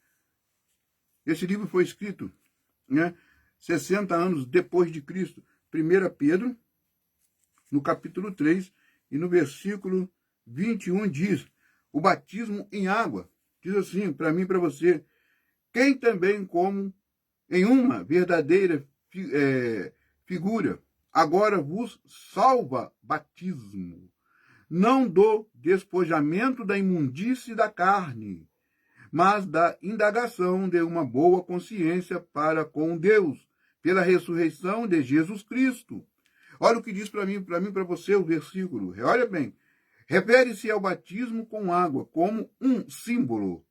Esse livro foi escrito, né, 60 anos depois de Cristo. 1 Pedro, no capítulo 3, e no versículo 21 diz, o batismo em água, diz assim, para mim e para você, quem também como em uma verdadeira figura, agora vos salva batismo, não do despojamento da imundície da carne, mas da indagação de uma boa consciência para com Deus, pela ressurreição de Jesus Cristo. Olha o que diz para mim, para você o versículo. Olha bem. Refere-se ao batismo com água como um símbolo.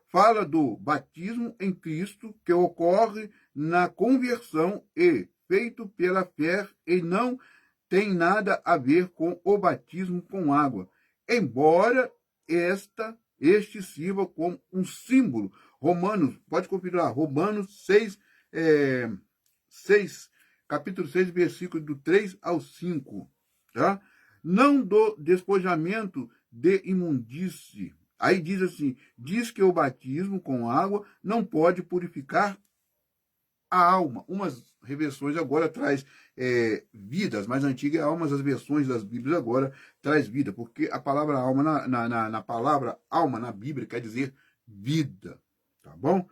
Fala do batismo em Cristo que ocorre na conversão e feito pela fé e não tem nada a ver com o batismo com água, embora este sirva como um símbolo. Romanos, pode conferir, Romanos 6, capítulo 6, versículo do 3 ao 5. Tá? Não do despojamento de imundície. Aí diz assim, diz que o batismo com água não pode purificar a alma. Umas versões agora traz vidas, mais antigas almas, as versões das Bíblias agora traz vida, porque a palavra alma, na palavra alma na Bíblia quer dizer vida, tá bom?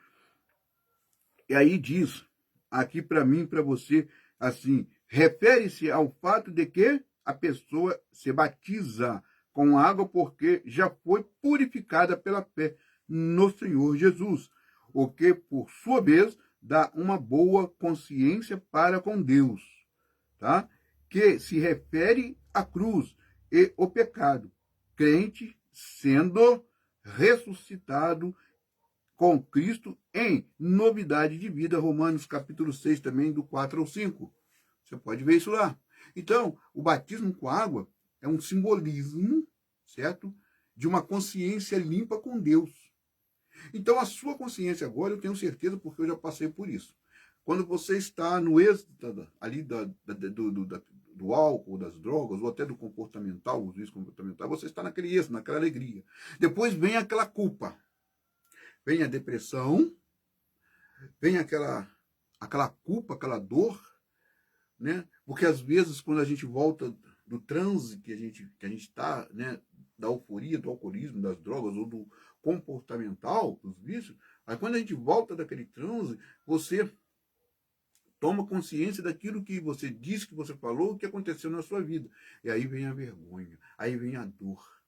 E aí diz, aqui para mim, para você, assim, refere-se ao fato de que a pessoa se batiza com água porque já foi purificada pela fé no Senhor Jesus, o que, por sua vez, dá uma boa consciência para com Deus, tá? Que se refere à cruz e o pecado, crente sendo ressuscitado com Cristo em novidade de vida, Romanos capítulo 6 também, do 4 ao 5. Você pode ver isso lá. Então, o batismo com água é um simbolismo, certo? De uma consciência limpa com Deus. Então, a sua consciência agora, eu tenho certeza, porque eu já passei por isso. Quando você está no êxito ali do álcool, das drogas, ou até do comportamental, o vício comportamental, você está naquele êxito, naquela alegria. Depois vem aquela culpa, vem a depressão, vem aquela culpa, aquela dor, né? Porque às vezes, quando a gente volta do transe que a gente está, né, da euforia, do alcoolismo, das drogas ou do comportamental, dos vícios, aí quando a gente volta daquele transe, você toma consciência daquilo que você disse, que você falou, que aconteceu na sua vida. E aí vem a vergonha, aí vem a dor.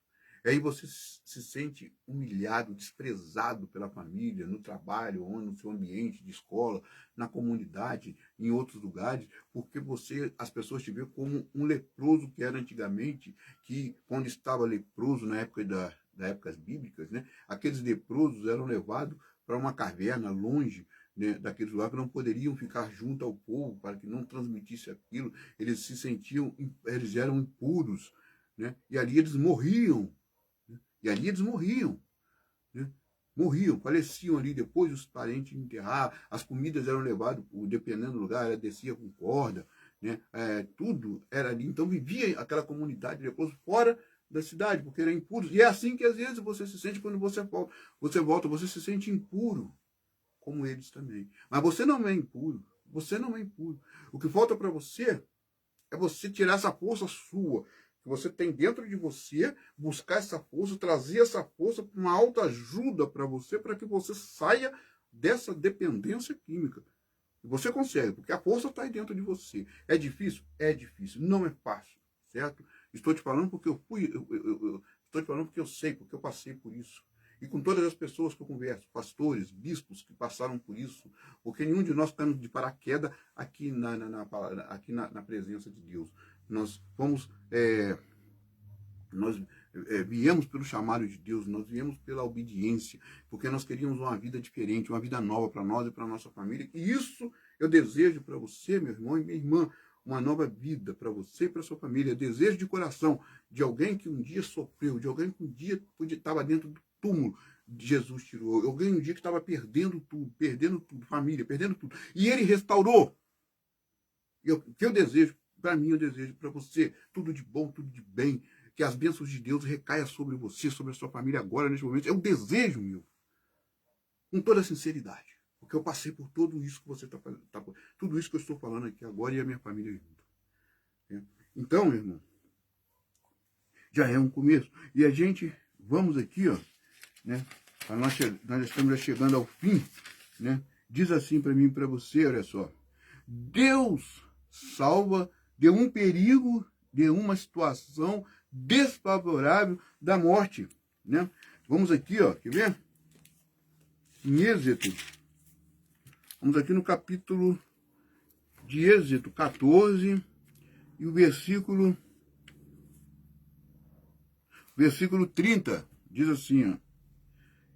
E aí você se sente humilhado, desprezado pela família, no trabalho, ou no seu ambiente de escola, na comunidade, em outros lugares, porque as pessoas te veem como um leproso que era antigamente, que quando estava leproso na época das épocas bíblicas, né, aqueles leprosos eram levados para uma caverna longe, né, daqueles lugares que não poderiam ficar junto ao povo para que não transmitisse aquilo. Eles se sentiam, eles eram impuros, né, e ali eles morriam. E ali eles morriam, né? Morriam, faleciam ali, depois os parentes enterravam, as comidas eram levadas, dependendo do lugar, ela descia com corda, né? Tudo era ali. Então vivia aquela comunidade depois fora da cidade, porque eram impuros. E é assim que às vezes você se sente quando você volta, você se sente impuro, como eles também. Mas você não é impuro, você não é impuro. O que falta para você é você tirar essa força sua, que você tem dentro de você, buscar essa força, trazer essa força para uma autoajuda para você, para que você saia dessa dependência química. E você consegue, porque a força está aí dentro de você. É difícil? É difícil. Não é fácil, certo? Estou te falando porque estou te falando porque eu sei, porque eu passei por isso. E com todas as pessoas que eu converso, pastores, bispos que passaram por isso, porque nenhum de nós estamos de paraquedas aqui na presença de Deus. Nós fomos, viemos pelo chamado de Deus, nós viemos pela obediência, porque nós queríamos uma vida diferente, uma vida nova para nós e para a nossa família. E isso eu desejo para você, meu irmão e minha irmã, uma nova vida para você e para a sua família. Desejo de coração de alguém que um dia sofreu, de alguém que um dia estava dentro do túmulo, Jesus tirou, alguém um dia que estava perdendo tudo, família, perdendo tudo, e ele restaurou. O que eu desejo, para mim, eu desejo para você tudo de bom, tudo de bem, que as bênçãos de Deus recaiam sobre você, sobre a sua família agora, neste momento. É um desejo meu, com toda a sinceridade, porque eu passei por tudo isso que você está fazendo, tudo isso que eu estou falando aqui agora e a minha família junto. Né? Então, meu irmão, já é um começo. E a gente, vamos aqui, ó, né? Nós estamos já chegando ao fim, né? Diz assim para mim e para você, olha só. Deus salva de um perigo, de uma situação desfavorável da morte, né? Vamos aqui, ó, quer ver? Em Êxodo, vamos aqui no capítulo de Êxodo 14 e o versículo 30, diz assim, ó.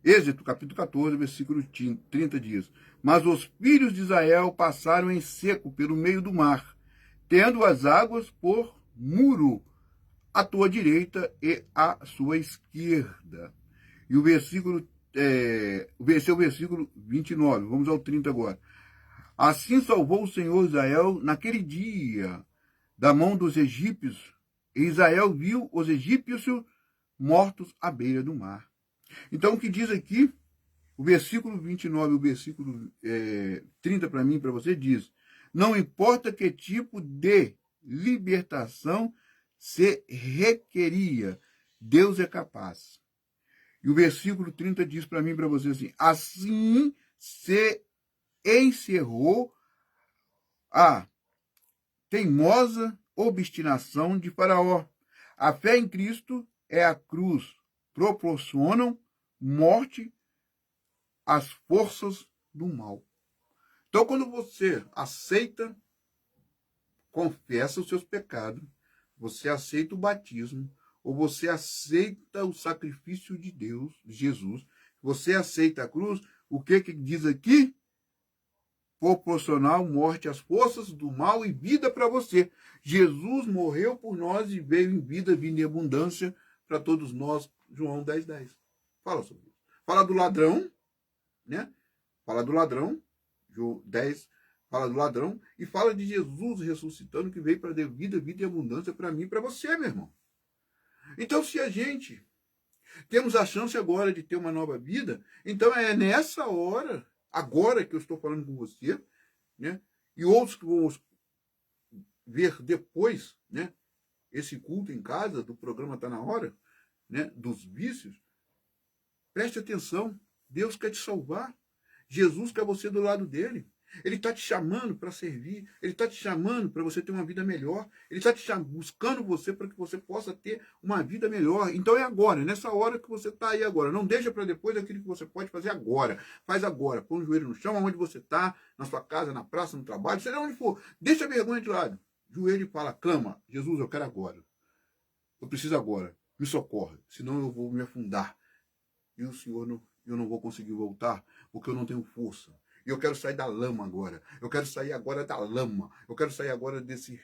Êxodo, capítulo 14, versículo 30 diz: Mas os filhos de Israel passaram em seco pelo meio do mar, tendo as águas por muro à tua direita e à sua esquerda. E o versículo, esse é o versículo 29, vamos ao 30 agora. Assim salvou o Senhor Israel naquele dia da mão dos egípcios, e Israel viu os egípcios mortos à beira do mar. Então, o que diz aqui, o versículo 29 e o versículo 30 para mim e para você diz: não importa que tipo de libertação se requeria, Deus é capaz. E o versículo 30 diz para mim e para você assim: assim se encerrou a teimosa obstinação de Faraó. A fé em Cristo é a cruz, proporcionam morte às forças do mal. Então, quando você aceita, confessa os seus pecados, você aceita o batismo, ou você aceita o sacrifício de Deus, de Jesus, você aceita a cruz, o que diz aqui? Proporcional morte às forças do mal e vida para você. Jesus morreu por nós e veio em vida, vida em abundância para todos nós. João 10:10. Fala sobre isso. Fala do ladrão, né? Fala do ladrão, João 10, fala do ladrão, e fala de Jesus ressuscitando, que veio para dar vida, vida e abundância para mim e para você, meu irmão. Então, se a gente temos a chance agora de ter uma nova vida, então é nessa hora, agora que eu estou falando com você, né? E outros que vão ver depois, né? Esse culto em casa, do programa Tá Na Hora, né? Dos vícios, preste atenção, Deus quer te salvar. Jesus quer você do lado dele. Ele está te chamando para servir. Ele está te chamando para você ter uma vida melhor. Ele está buscando você para que você possa ter uma vida melhor. Então é agora, é nessa hora que você está aí agora. Não deixa para depois aquilo que você pode fazer agora. Faz agora. Põe o joelho no chão, onde você está, na sua casa, na praça, no trabalho, seja onde for. Deixa a vergonha de lado. Joelho e fala, clama, Jesus, eu quero agora. Eu preciso agora. Me socorre, senão eu vou me afundar. E o Senhor não... eu não vou conseguir voltar, porque eu não tenho força. E eu quero sair da lama agora. Eu quero sair agora da lama. Eu quero sair agora desse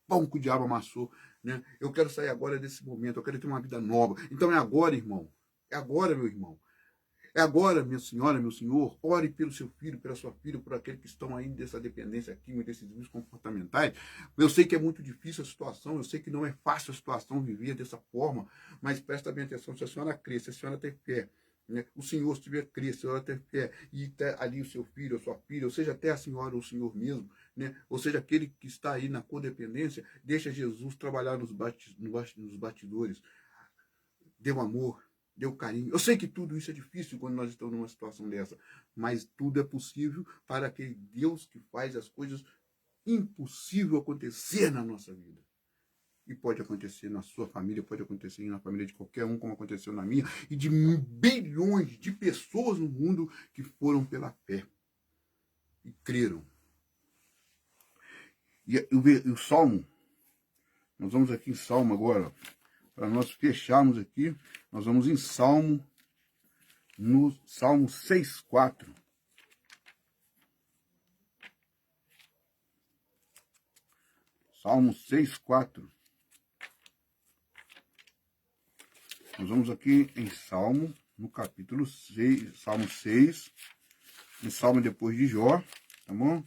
pão que o diabo amassou. Né? Eu quero sair agora desse momento. Eu quero ter uma vida nova. Então é agora, irmão. É agora, meu irmão. É agora, minha senhora, meu senhor. Ore pelo seu filho, pela sua filha, por aqueles que estão aí dessa dependência química, desses vícios comportamentais. Eu sei que é muito difícil a situação. Eu sei que não é fácil a situação viver dessa forma. Mas presta bem atenção. Se a senhora crer, se a senhora tem fé, né? O Senhor, se tiver crer, se a senhora tem fé, e tá ali o seu filho, a sua filha, ou seja, até a senhora ou o senhor mesmo, né? Ou seja, aquele que está aí na codependência, deixa Jesus trabalhar nos bastidores. Dê o amor, dê o carinho. Eu sei que tudo isso é difícil quando nós estamos numa situação dessa, mas tudo é possível para aquele Deus que faz as coisas impossível acontecer na nossa vida. E pode acontecer na sua família, pode acontecer na família de qualquer um, como aconteceu na minha, e de bilhões de pessoas no mundo que foram pela fé e creram. E o Salmo, nós vamos aqui em Salmo agora, para nós fecharmos aqui, nós vamos em Salmo, no Salmo 6:4. Salmo 6:4. Nós vamos aqui em Salmo, no capítulo 6, Salmo 6, em Salmo depois de Jó, tá bom?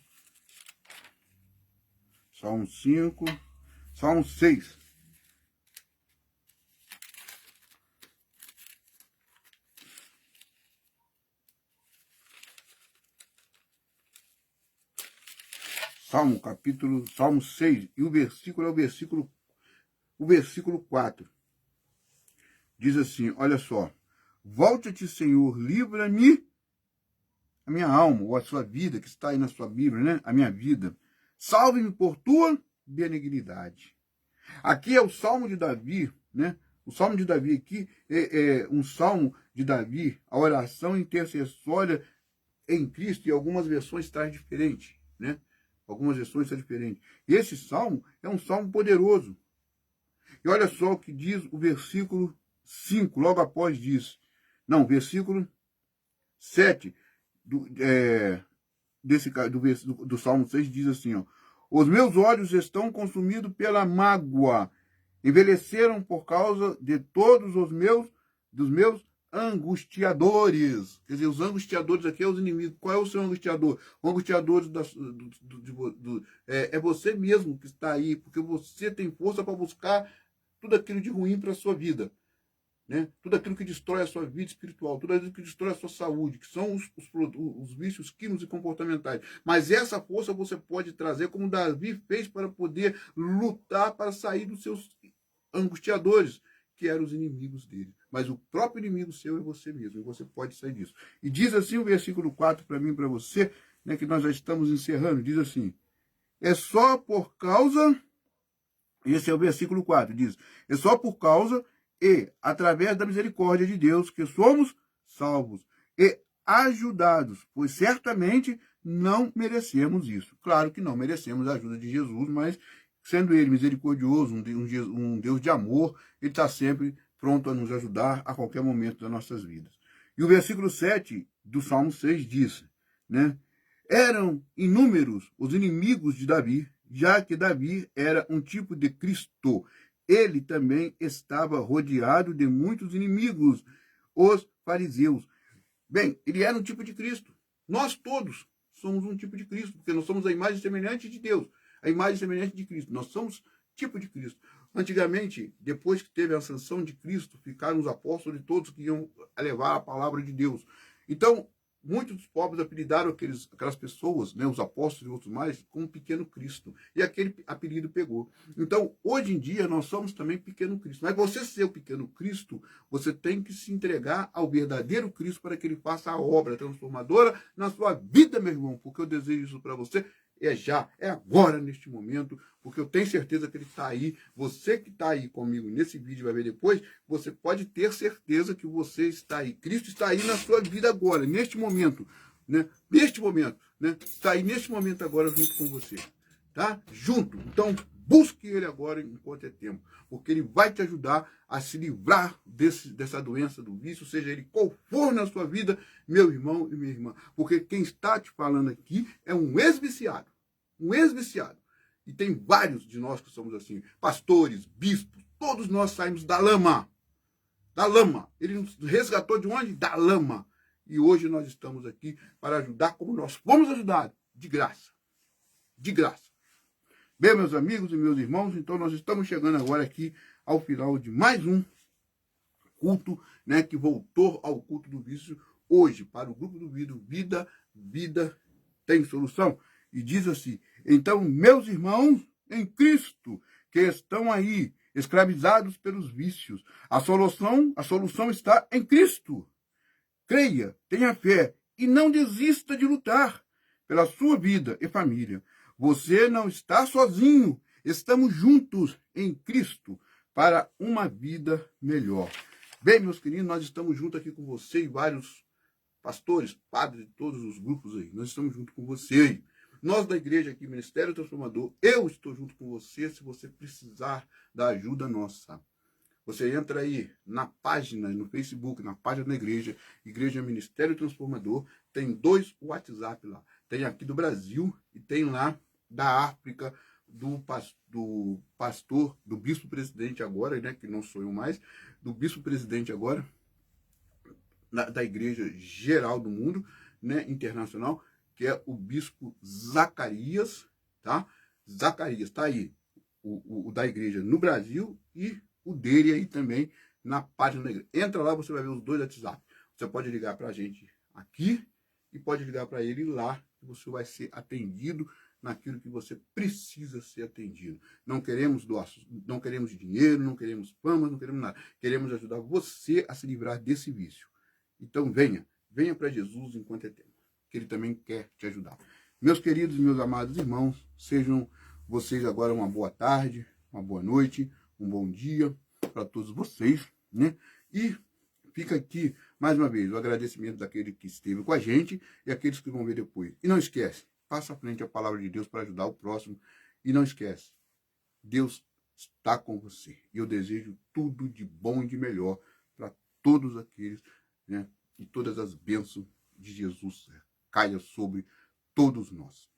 Salmo 5, Salmo 6. Salmo 6, e o versículo é o versículo 4. Diz assim, olha só: volte-te, Senhor, livra-me, a minha alma, ou a sua vida, que está aí na sua Bíblia, né? A minha vida. Salve-me por tua benignidade. Aqui é o Salmo de Davi, né? O Salmo de Davi aqui é um Salmo de Davi, a oração intercessória em Cristo, e algumas versões traz diferente, né? Algumas versões são diferentes. E esse Salmo é um Salmo poderoso. E olha só o que diz o versículo 5, logo após disso. Não, versículo 7 do Salmo 6 diz assim, ó: os meus olhos estão consumidos pela mágoa, envelheceram por causa de todos dos meus angustiadores. Quer dizer, os angustiadores aqui é os inimigos. Qual é o seu angustiador? O angustiador é você mesmo que está aí, porque você tem força para buscar tudo aquilo de ruim para a sua vida. Né? Tudo aquilo que destrói a sua vida espiritual, tudo aquilo que destrói a sua saúde, que são os vícios químicos e comportamentais. Mas essa força você pode trazer, como Davi fez, para poder lutar para sair dos seus angustiadores, que eram os inimigos dele. Mas o próprio inimigo seu é você mesmo, e você pode sair disso. E diz assim o versículo 4 para mim e para você, né, que nós já estamos encerrando, diz assim: é só por causa, esse é o versículo 4, diz: é só por causa e através da misericórdia de Deus que somos salvos e ajudados, pois certamente não merecemos isso. Claro que não merecemos a ajuda de Jesus, mas sendo ele misericordioso, um Deus de amor, ele está sempre pronto a nos ajudar a qualquer momento das nossas vidas. E o versículo 7 do Salmo 6 diz, né? Eram inúmeros os inimigos de Davi, já que Davi era um tipo de Cristo. Ele também estava rodeado de muitos inimigos, os fariseus. Bem, ele era um tipo de Cristo. Nós todos somos um tipo de Cristo, porque nós somos a imagem semelhante de Deus, a imagem semelhante de Cristo. Nós somos tipo de Cristo. Antigamente, depois que teve a ascensão de Cristo, ficaram os apóstolos de todos que iam levar a palavra de Deus. Então, muitos dos povos apelidaram aquelas pessoas, né, os apóstolos e outros mais, como Pequeno Cristo. E aquele apelido pegou. Então, hoje em dia, nós somos também Pequeno Cristo. Mas você ser o Pequeno Cristo, você tem que se entregar ao verdadeiro Cristo para que ele faça a obra transformadora na sua vida, meu irmão. Porque eu desejo isso para você. É já, é agora, neste momento, porque eu tenho certeza que ele está aí. Você que está aí comigo nesse vídeo, vai ver depois, você pode ter certeza que você está aí. Cristo está aí na sua vida agora, neste momento, né? Neste momento, né? Está aí neste momento agora junto com você, tá? Junto. Então, busque ele agora enquanto é tempo, porque ele vai te ajudar a se livrar dessa doença do vício, seja ele qual for na sua vida, meu irmão e minha irmã. Porque quem está te falando aqui é um ex-viciado. Um ex-viciado. E tem vários de nós que somos assim, pastores, bispos, todos nós saímos da lama. Da lama. Ele nos resgatou de onde? Da lama. E hoje nós estamos aqui para ajudar como nós fomos ajudados, de graça. De graça. Bem, meus amigos e meus irmãos, então nós estamos chegando agora aqui ao final de mais um culto, né, que voltou ao culto do vício hoje, para o grupo do vídeo Vida Tem Solução. E diz assim: então, meus irmãos em Cristo, que estão aí, escravizados pelos vícios, a solução está em Cristo. Creia, tenha fé e não desista de lutar pela sua vida e família. Você não está sozinho. Estamos juntos em Cristo para uma vida melhor. Bem, meus queridos, nós estamos juntos aqui com você e vários pastores, padres de todos os grupos aí. Nós estamos juntos com você aí. Nós da igreja aqui, Ministério Transformador, eu estou junto com você se você precisar da ajuda nossa. Você entra aí na página, no Facebook, na página da igreja, Igreja Ministério Transformador, tem 2 WhatsApp lá. Tem aqui do Brasil e tem lá da África, do pastor, do bispo-presidente agora, né, que não sou eu mais, do bispo-presidente agora, da igreja geral do mundo, né, internacional, que é o bispo Zacarias, tá? Zacarias, está aí, o da igreja no Brasil e o dele aí também na página da igreja. Entra lá, você vai ver os dois WhatsApp. Você pode ligar para a gente aqui e pode ligar para ele lá, que você vai ser atendido naquilo que você precisa ser atendido. Não queremos doações, não queremos dinheiro, não queremos fama, não queremos nada. Queremos ajudar você a se livrar desse vício. Então venha para Jesus enquanto é tempo, que ele também quer te ajudar. Meus queridos e meus amados irmãos, sejam vocês agora uma boa tarde, uma boa noite, um bom dia para todos vocês, né? E fica aqui, mais uma vez, o agradecimento daquele que esteve com a gente e aqueles que vão ver depois. E não esquece, passa à frente a palavra de Deus para ajudar o próximo. E não esquece, Deus está com você. E eu desejo tudo de bom e de melhor para todos aqueles, né? E todas as bênçãos de Jesus caia sobre todos nós.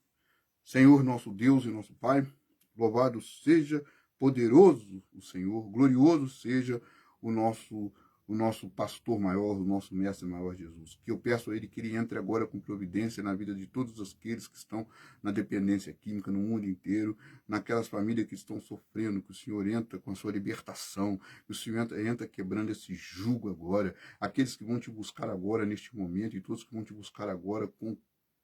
Senhor, nosso Deus e nosso Pai, louvado seja, poderoso o Senhor, glorioso seja o nosso pastor maior, o nosso mestre maior Jesus. Que eu peço a ele que ele entre agora com providência na vida de todos aqueles que estão na dependência química no mundo inteiro, naquelas famílias que estão sofrendo, que o Senhor entra com a sua libertação, que o Senhor entra quebrando esse jugo agora, aqueles que vão te buscar agora neste momento e todos que vão te buscar agora com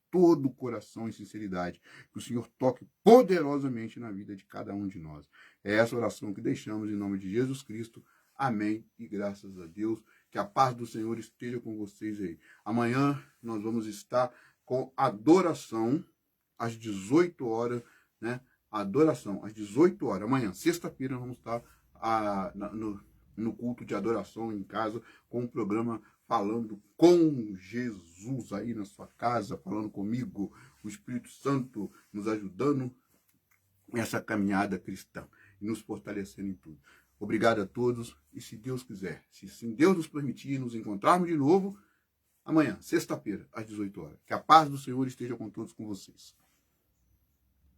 todo o coração e sinceridade, que o Senhor toque poderosamente na vida de cada um de nós. É essa oração que deixamos em nome de Jesus Cristo. Amém e graças a Deus. Que a paz do Senhor esteja com vocês aí. Amanhã nós vamos estar com adoração às 18 horas, né? Adoração às 18 horas. Amanhã, sexta-feira, nós vamos estar no culto de adoração em casa com um programa falando com Jesus aí na sua casa, falando comigo, o Espírito Santo nos ajudando nessa caminhada cristã e nos fortalecendo em tudo. Obrigado a todos e se Deus quiser, se Deus nos permitir nos encontrarmos de novo, amanhã, sexta-feira, às 18 horas. Que a paz do Senhor esteja com todos, com vocês.